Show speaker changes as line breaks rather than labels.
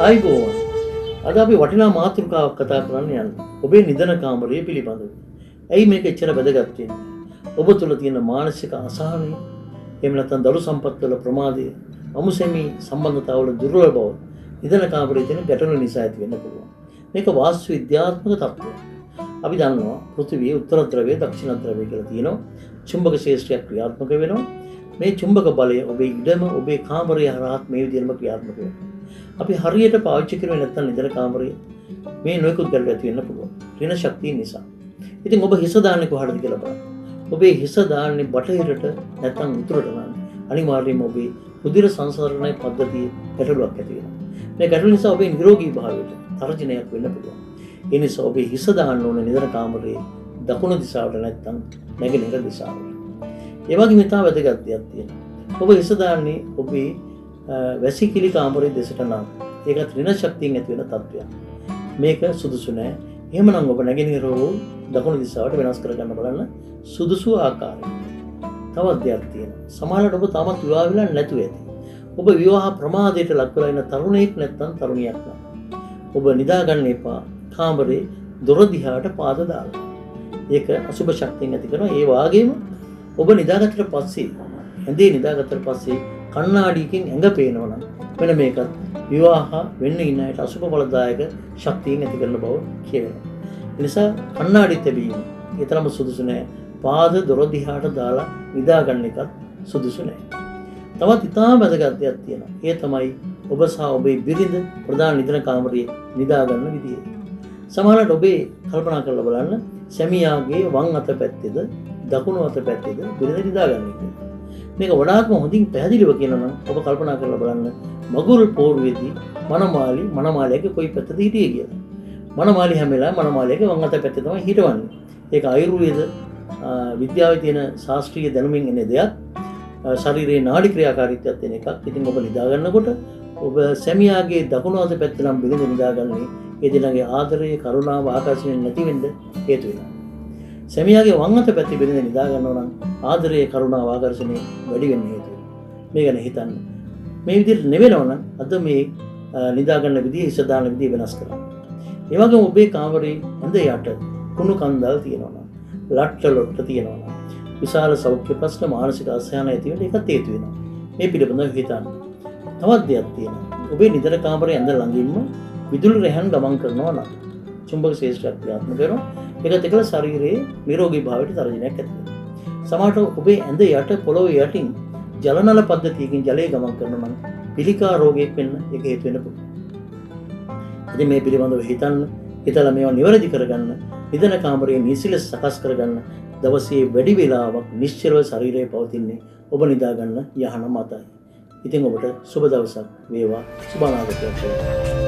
ආයිබෝවන්. අද අපි වටිනා මාතෘකාවක් කතා කරන්න යන්නේ. ඔබේ නිදන කාමරය පිළිබඳව. ඇයි මේක එච්චර වැදගත් වෙන්නේ? ඔබ තුළ තියෙන මානසික අසහනය, එහෙම නැත්නම් දරු සම්පත් වල ප්‍රමාදය, අමුසෙමි සම්බන්ධතාවල දුර්වල බව, නිදන කාමරයේ තියෙන ගැටලු නිසා ඇති වෙන්න පුළුවන්. මේක වාස්තු විද්‍යාත්මක තත්ත්වයක්. අපි දන්නවා පෘථිවියේ උත්තර ධ්‍රවය, දක්ෂිණ ධ්‍රවය කියලා තියෙනවා. චුම්බක ශේෂ්ත්‍රයක් ක්‍රියාත්මක වෙනවා. මේ චුම්බක බලය ඔබේ ඉඩම, ඔබේ කාමරය හරහා මේ විදිහටම ක්‍රියාත්මක වෙනවා. අපි හරියට පාවිච්චි කරුවේ නැත්නම් නිදන කාමරය මේ නොයෙකුත් ගැටලු ඇති වෙන්න පුළුවන්. ඍණ ශක්තිය නිසා. ඉතින් ඔබ හිස දාන්නේ කොහටද කියලා බලන්න. ඔබේ හිස දාන්නේ බටහිරට නැත්නම් උතුරට නම් අනිවාර්යයෙන්ම ඔබේ රුධිර සංසරණය පද්ධතියේ ගැටලුවක් ඇති වෙනවා. මේ ගැටලුව නිසා ඔබේ නිරෝගී භාවයට තර්ජනයක් වෙන්න පුළුවන්. ඒ නිසා ඔබේ හිස දාන්න ඕනේ නිදන කාමරයේ දකුණු දිශාවට නැත්නම් නැගෙනහිර දිශාවට. ඒ වගේම ඉතාම වැදගත් දෙයක් තියෙනවා. ඔබ හිස දාන්නේ ඔබේ වැසිකිලි කාමරයේ දෙසට නම් ඒකත් ඍණ ශක්තියෙන් ඇති වෙන තත්ත්වයක්. මේක සුදුසු නෑ. එහෙමනම් ඔබ නැගෙනහිර හෝ දකුණු දිශාවට වෙනස් කරගන්න බලන්න සුදුසු ආකාරය. තවත් දෙයක් තියෙනවා. සමහරවිට ඔබ තාමත් විවාහ වෙලා නැතුව ඇති. ඔබ විවාහ ප්‍රමාදයට ලක් වෙලා ඉන්න තරුණයෙක් නැත්නම් තරුණියක් නම් ඔබ නිදා ගන්න එපා කාමරේ දොර දිහාට පාද දාලා. ඒක අසුබ ශක්තියෙන් ඇති කරනවා. ඒ වගේම ඔබ නිදාගත්තට පස්සේ ඇඳේ නිදාගත්තට පස්සේ කණ්ණාඩියකින් ඇඟ පේනවා නම් මෙන්න මේකත් විවාහ වෙන්න ඉන්න අයට අසුබ බලදායක ශක්තියෙන් ඇති කරන බව කියනවා. ඒ නිසා කණ්ණාඩි තැබීම ඊතරම් සුදුසු නෑ. පාද දොර දිහාට දාලා නිදා ගන්න එකත් සුදුසු නෑ. තවත් ඉතාම වැදගත් දෙයක් තියෙනවා. ඒ තමයි ඔබ සහ ඔබේ බිරිඳ ප්‍රධාන නිදන කාමරයේ නිදා ගන්න විදිය. සමහරවිට ඔබේ කල්පනා කරලා බලන්න සැමියාගේ වම් අත පැත්තේද දකුණු අත පැත්තේද බිරිඳ නිදා ගන්න කියලා. මේක වඩාත්ම හොඳින් පැහැදිලිව කියනවා නම් ඔබ කල්පනා කරලා බලන්න මගුල් පෝරුවේදී මනමාලයාගේ කොයි පැත්තද හිටියේ කියලා. මනමාලි හැම වෙලාවෙම මනමාලයාගේ වම් අත පැත්තේ තමයි හිටවන්නේ. ඒක ආයුර්වේද විද්‍යාවේ තියෙන ශාස්ත්‍රීය දැනුමින් එන දෙයක්. ශරීරයේ නාඩි ක්‍රියාකාරීත්වයක් තියෙන එකක්. ඉතින් ඔබ නිදා ගන්නකොට ඔබ සැමියාගේ දකුණු අත පැත්තේ නම් බිරිඳ නිදාගන්නේ ඒ දිනගේ ආදරය, කරුණාව, ආකර්ෂණය නැති වෙන්න හේතු වෙනවා. සැමියාගේ වම් අත පැත්තේ බිරිඳ නිදා ගන්නවා නම් ආදරය, කරුණාව, ආකර්ෂණය වැඩි වෙන්න හේතු වෙනවා. මේ ගැන හිතන්න. මේ විදිහට නෙවෙනව නම් අද මේ නිදා ගන්න විදිය, හිස දාන විදිය වෙනස් කරන්න. ඒ වගේම ඔබේ කාමරේ ඇඳ යට කුණු කන්දල් තියෙනවා නම්, ලට්ට ලොට්ට තියෙනවා නම්, විශාල සෞඛ්‍ය ප්‍රශ්න, මානසික අසහන ඇති වෙන එකත් හේතු වෙනවා. මේ පිළිබඳව හිතන්න. තවත් දෙයක් තියෙනවා. ඔබේ නිදන කාමරේ ඇඳ ළඟින්ම විදුලි රැහන් ගමන් කරනවා නම් චුම්බක ශේෂ්ත්‍රයක් ක්‍රියාත්මක වෙනවා. ඒකත් එක්කලා ශරීරයේ නිරෝගී භාවයට තර්ජනයක් ඇති වෙනවා. සමහරට ඔබේ ඇඳ යට පොළොවේ යටින් ජලනල පද්ධතියකින් ජලය ගමන් කරනවා නම් පිළිකා රෝගයක් වෙන්න ඒක හේතු වෙන්න පුළුවන්. ඉතින් මේ පිළිබඳව හිතලා මේවා නිවැරදි කරගන්න, නිදන කාමරයේ නිසිලස සකස් කරගන්න, දවසේ වැඩි වේලාවක් නිශ්චලව ශරීරයේ පවතින්නේ ඔබ නිදා ගන්න යහන මතයි. ඉතින් ඔබට සුබ දවසක් වේවා. සුබ අනාගතයක් වේවා.